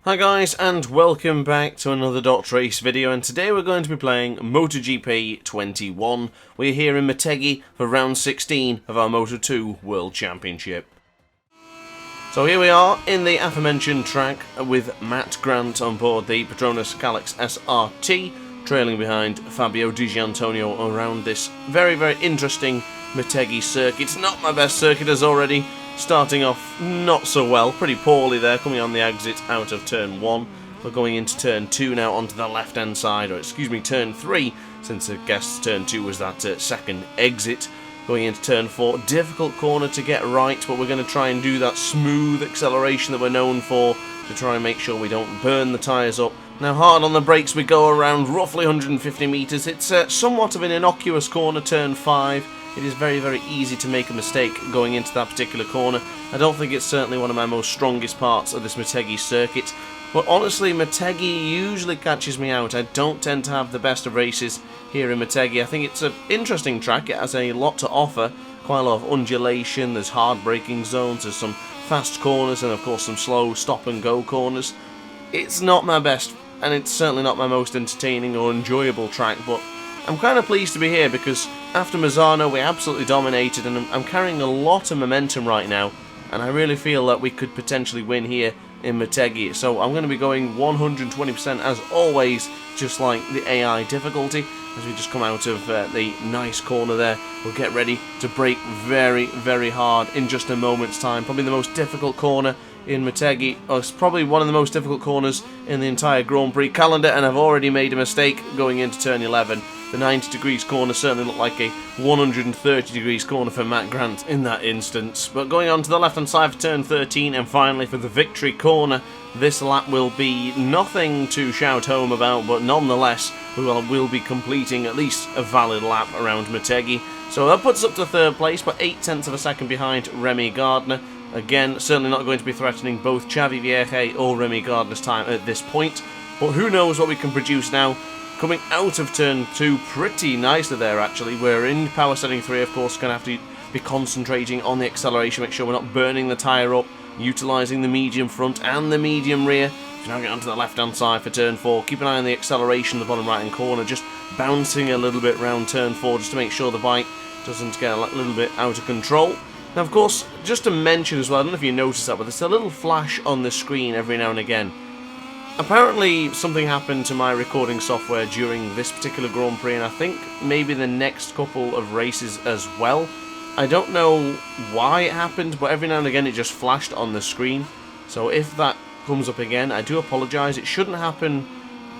Hi guys, and welcome back to another Dot Race video, and today we're going to be playing MotoGP 21. We're here in Motegi for round 16 of our Moto2 World Championship. So here we are in the aforementioned track with Matt Grant on board the Petronas Calyx SRT, trailing behind Fabio Di Gianantonio around this very, very interesting Motegi circuit. It's not my best circuit as already. Starting off not so well, pretty poorly there, coming on the exit out of turn 1. We're going into turn 2 now onto the left hand side, or excuse me, turn 3, since I guess turn 2 was that second exit. Going into turn 4, difficult corner to get right, but we're going to try and do that smooth acceleration that we're known for to try and make sure we don't burn the tyres up. Now hard on the brakes, we go around roughly 150 metres. It's somewhat of an innocuous corner, turn 5. It is very, very easy to make a mistake going into that particular corner. I don't think it's certainly one of my most strongest parts of this Motegi circuit. But honestly, Motegi usually catches me out. I don't tend to have the best of races here in Motegi. I think it's an interesting track. It has a lot to offer. Quite a lot of undulation. There's hard braking zones. There's some fast corners and of course some slow stop and go corners. It's not my best, and it's certainly not my most entertaining or enjoyable track, but I'm kind of pleased to be here because after Mazzano we absolutely dominated, and I'm carrying a lot of momentum right now, and I really feel that we could potentially win here in Motegi. So I'm going to be going 120% as always, just like the AI difficulty. As we just come out of the nice corner there, we'll get ready to brake very, very hard in just a moment's time. Probably the most difficult corner in Motegi. It's probably one of the most difficult corners in the entire Grand Prix calendar, and I've already made a mistake going into turn 11. The 90 degrees corner certainly looked like a 130 degrees corner for Matt Grant in that instance. But going on to the left hand side for turn 13, and finally for the victory corner, this lap will be nothing to shout home about, but nonetheless we'll be completing at least a valid lap around Motegi. So that puts us up to third place, but 0.8 of a second behind Remy Gardner. Again, certainly not going to be threatening both Xavi Vierge or Remy Gardner's time at this point, but who knows what we can produce now. Coming out of turn 2 pretty nicely there actually. We're in power setting 3, of course, going to have to be concentrating on the acceleration, make sure we're not burning the tyre up, utilising the medium front and the medium rear. So now get onto the left hand side for turn 4, keep an eye on the acceleration in the bottom right hand corner, just bouncing a little bit round turn 4 just to make sure the bike doesn't get a little bit out of control. Now of course, just to mention as well, I don't know if you noticed that, but there's a little flash on the screen every now and again. Apparently something happened to my recording software during this particular Grand Prix, and I think maybe the next couple of races as well. I don't know why it happened, but every now and again it just flashed on the screen. So if that comes up again, I do apologise. It shouldn't happen.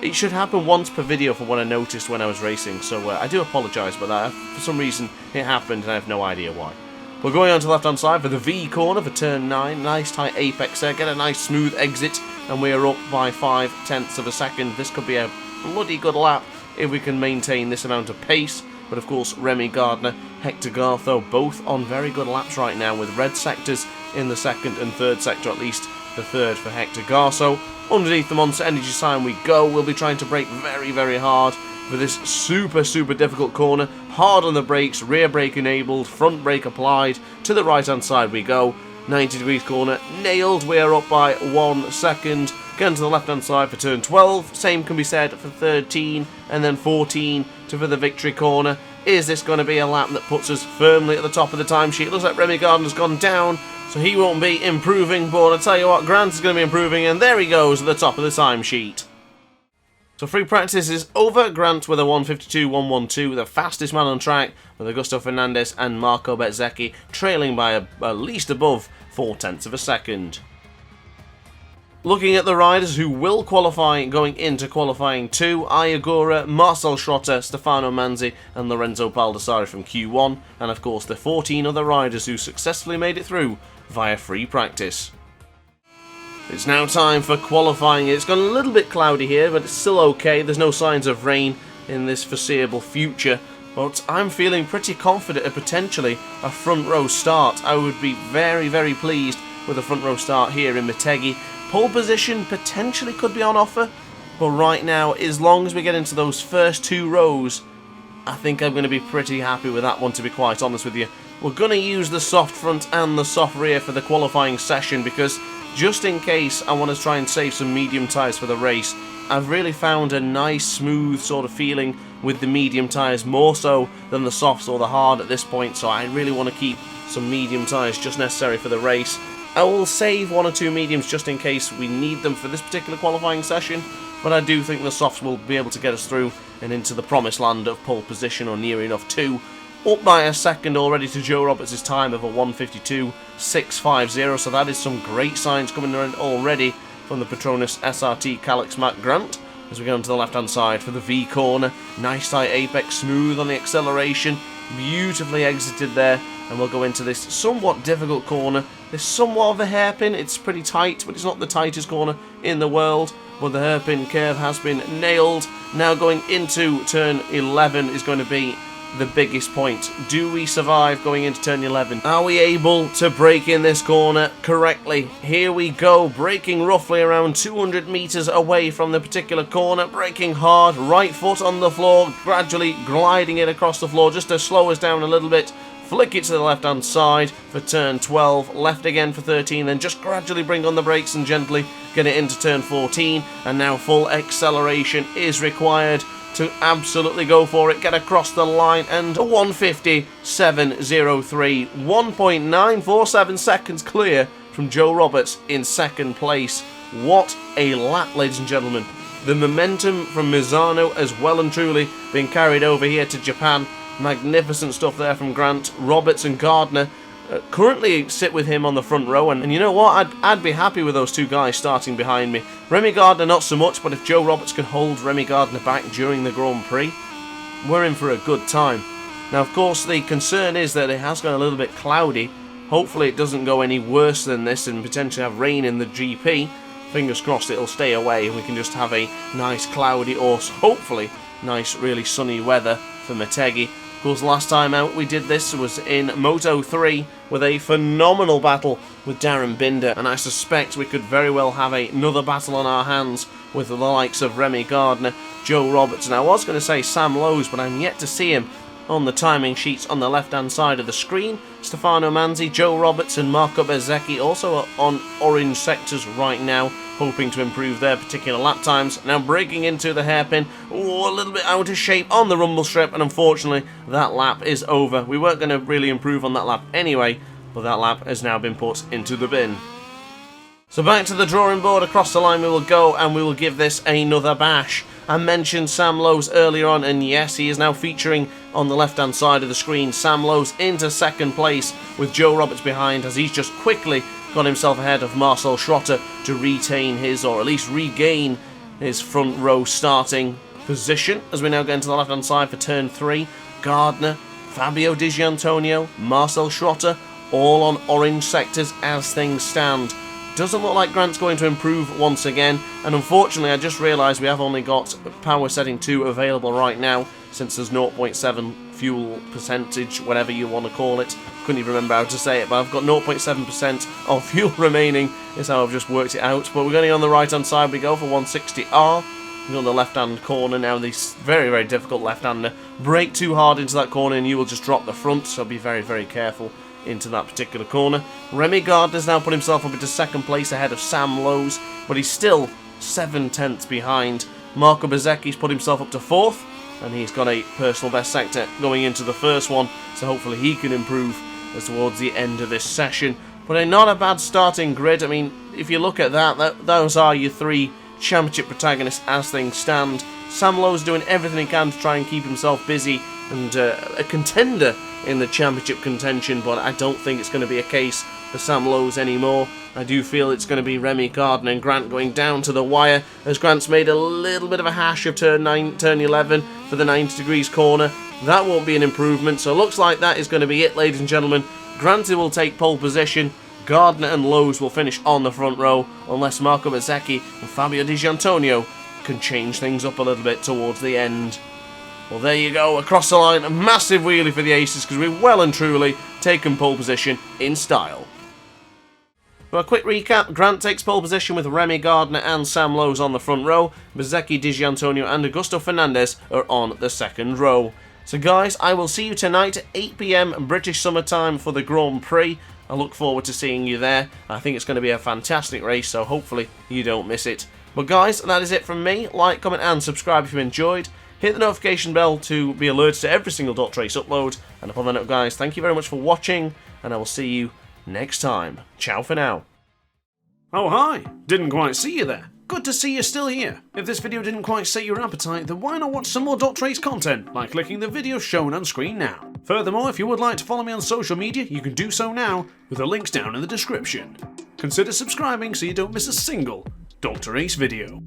It should happen once per video from what I noticed when I was racing, so I do apologise about that. For some reason it happened and I have no idea why. We're going on to the left hand side for the V corner for turn 9. Nice tight apex there, get a nice smooth exit, and we are up by 0.5 of a second. This could be a bloody good lap if we can maintain this amount of pace. But of course, Remy Gardner, Hector Gartho, both on very good laps right now, with red sectors in the second and third sector, at least the third for Hector Gartho. Underneath the Monster Energy sign we go. We'll be trying to brake very, very hard for this super, super difficult corner. Hard on the brakes, rear brake enabled, front brake applied. To the right hand side we go. 90 degrees corner, nailed. We are up by 1 second. Going to the left hand side for turn 12. Same can be said for 13 and then 14 for the victory corner. Is this going to be a lap that puts us firmly at the top of the timesheet? Looks like Remy Gardner's gone down, so he won't be improving, but I tell you what, Grant is going to be improving, and there he goes at the top of the timesheet. So free practice is over. Grant with a 1:52.112, the fastest man on track, with Augusto Fernandez and Marco Bezzecchi trailing by at least above 0.4 of a second. Looking at the riders who will qualify going into qualifying 2, Ayagura, Marcel Schrotter, Stefano Manzi and Lorenzo Baldassari from Q1, and of course the 14 other riders who successfully made it through via free practice. It's now time for qualifying. It's gone a little bit cloudy here, but it's still okay. There's no signs of rain in this foreseeable future, but I'm feeling pretty confident of potentially a front row start. I would be very, very pleased with a front row start here in Motegi. Pole position potentially could be on offer, but right now, as long as we get into those first 2 rows, I think I'm going to be pretty happy with that one, to be quite honest with you. We're going to use the soft front and the soft rear for the qualifying session because just in case I want to try and save some medium tyres for the race. I've really found a nice smooth sort of feeling with the medium tyres, more so than the softs or the hard at this point, so I really want to keep some medium tyres just necessary for the race. I will save 1 or 2 mediums just in case we need them for this particular qualifying session, but I do think the softs will be able to get us through and into the promised land of pole position, or near enough to. Up by a second already to Joe Roberts' time of a 1:52.650, so that is some great signs coming in already from the Petronas SRT Calyx Matt Grant. As we go into the left hand side for the V corner, nice tight apex, smooth on the acceleration, beautifully exited there, and we'll go into this somewhat difficult corner. There's somewhat of a hairpin, it's pretty tight, but it's not the tightest corner in the world, but the hairpin curve has been nailed. Now going into turn 11 is going to be the biggest point. Do we survive going into turn 11? Are we able to brake in this corner correctly? Here we go, braking roughly around 200 meters away from the particular corner, braking hard, right foot on the floor, gradually gliding it across the floor just to slow us down a little bit. Flick it to the left hand side for turn 12, left again for 13, then just gradually bring on the brakes and gently get it into turn 14, and now full acceleration is required to absolutely go for it, get across the line, and a 1:57.03, 1.947 seconds clear from Joe Roberts in second place. What a lap, ladies and gentlemen. The momentum from Misano has well and truly been carried over here to Japan. Magnificent stuff there from Grant. Roberts and Gardner currently sit with him on the front row, and you know what, I'd be happy with those two guys starting behind me. Remy Gardner not so much, but if Joe Roberts can hold Remy Gardner back during the Grand Prix, we're in for a good time. Now of course the concern is that it has gone a little bit cloudy. Hopefully it doesn't go any worse than this and potentially have rain in the GP. Fingers crossed it'll stay away and we can just have a nice cloudy, or hopefully nice really sunny weather for Motegi. Of course, last time out we did this was in Moto 3 with a phenomenal battle with Darren Binder, and I suspect we could very well have another battle on our hands with the likes of Remy Gardner, Joe Roberts, and I was going to say Sam Lowes, but I'm yet to see him on the timing sheets on the left-hand side of the screen. Stefano Manzi, Joe Roberts and Marco Bezzecchi also on orange sectors right now, hoping to improve their particular lap times. Now breaking into the hairpin, a little bit out of shape on the rumble strip, and unfortunately that lap is over. We weren't going to really improve on that lap anyway, but that lap has now been put into the bin. So back to the drawing board, across the line we will go, and we will give this another bash. I mentioned Sam Lowes earlier on, and yes, he is now featuring on the left-hand side of the screen. Sam Lowes into second place with Joe Roberts behind, as he's just quickly got himself ahead of Marcel Schrotter to retain his, or at least regain his front row starting position. As we now get into the left-hand side for turn 3, Gardner, Fabio Di Gianantonio, Marcel Schrotter, all on orange sectors as things stand. Doesn't look like Grant's going to improve once again, and unfortunately I just realised we have only got power setting 2 available right now, since there's 0.7 fuel percentage, whatever you want to call it. Couldn't even remember how to say it, but I've got 0.7% of fuel remaining, is how I've just worked it out. But we're going on the right hand side, we go for 160R. We're on the left hand corner now, this very, very difficult left-hander. Brake too hard into that corner and you will just drop the front, so be very, very careful into that particular corner. Remy Gardner's now put himself up into second place ahead of Sam Lowes, but he's still 7/10 behind. Marco Bezzecchi's put himself up to 4th, and he's got a personal best sector going into the first one, so hopefully he can improve as towards the end of this session. But not a bad starting grid. I mean, if you look at that, those are your 3 championship protagonists as things stand. Sam Lowes doing everything he can to try and keep himself busy and a contender in the championship contention, but I don't think it's going to be a case for Sam Lowes anymore. I do feel it's going to be Remy Gardner and Grant going down to the wire, as Grant's made a little bit of a hash of turn 11 for the 90 degrees corner. That won't be an improvement, so it looks like that is going to be it, ladies and gentlemen. Grant will take pole position, Gardner and Lowes will finish on the front row, unless Marco Bezzecchi and Fabio Di Gianantonio can change things up a little bit towards the end. Well, there you go, across the line, a massive wheelie for the Aces, because we've well and truly taken pole position in style. For a quick recap, Grant takes pole position with Remy Gardner and Sam Lowes on the front row. Bezzecchi, Di Gianantonio and Augusto Fernandez are on the second row. So guys, I will see you tonight at 8 PM British Summer Time for the Grand Prix. I look forward to seeing you there. I think it's going to be a fantastic race, so hopefully you don't miss it. But guys, that is it from me. Like, comment and subscribe if you enjoyed. Hit the notification bell to be alerted to every single Dot Race upload. And upon that note, guys, thank you very much for watching, and I will see you next time. Ciao for now. Oh hi, didn't quite see you there. Good to see you're still here. If this video didn't quite sate your appetite, then why not watch some more Dot Race content by clicking the video shown on screen now. Furthermore, if you would like to follow me on social media, you can do so now with the links down in the description. Consider subscribing so you don't miss a single Dot Race video.